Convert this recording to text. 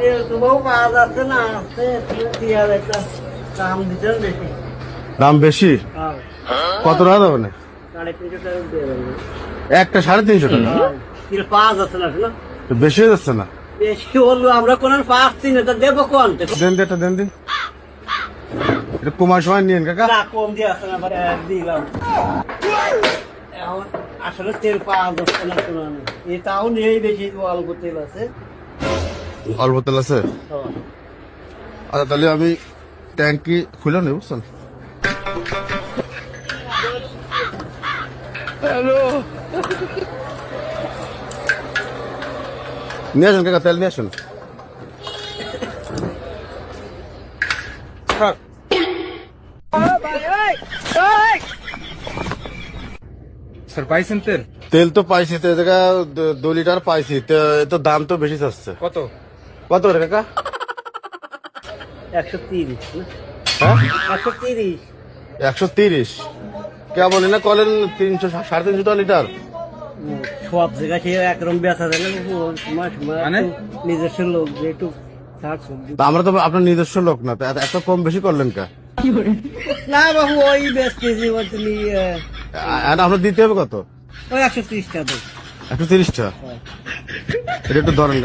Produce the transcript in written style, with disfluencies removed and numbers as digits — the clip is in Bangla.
তেল তো বহু পাওয়া যাচ্ছে না, আছে তেল একটা দাম দিতেন বেশি। দাম বেশি? হ্যাঁ, কত টাকা দেবে না? 350 টাকা দিয়ে দেবেন। একটা 350 টাকা? হ্যাঁ, তেল পাওয়া যাচ্ছে না শোনো, তো বেশি হয়ে যাচ্ছে না? বেশি হলো আমরা কোন পাচ্ছি না, তা দেবো কোন? দেন এটা দেন দিন, এটা কমার সময় নিয়েন কাকা। না কম দিয়ে আসছে না, দিলাম। এখন আসলে তেল পাওয়া যাচ্ছে না শোনো, এটাও নেই, বেশি অল্প তেল আছে। অল্প তেল আছে? হ্যাঁ। আচ্ছা তাহলে আমি ট্যাঙ্কি খুলে নেব, বুঝছেন? হ্যালো, নিয়ে আসুন কাকা, তেল নিয়ে আসুন। স্যার পাইছেন তেল? তেল তো পাইছি, তো জায়গা 2 লিটার পাইছি, তো এ তো দাম তো বেশি চাচ্ছে। কত? কত করে কাকা? 130 না? হ্যাঁ 130। 130? কে বলি না কলেন 300 350 টাকা লিটার। সব জায়গায় সে একরকম বেচা যায় না, সময় সময় মানে? একটু নিজস্ব লোক যে একটু শাক সবজি। তা আমরা তো আপনার নিজস্ব লোক না, তো এত কম বেশি করলেন কা? না বাবু, ওই বেচতেছি, ওই তুমি আর আপনার দিতে হবে কত? ওই 130 টাকা দেবো। 130 টাকা? এটা একটু ধরেন।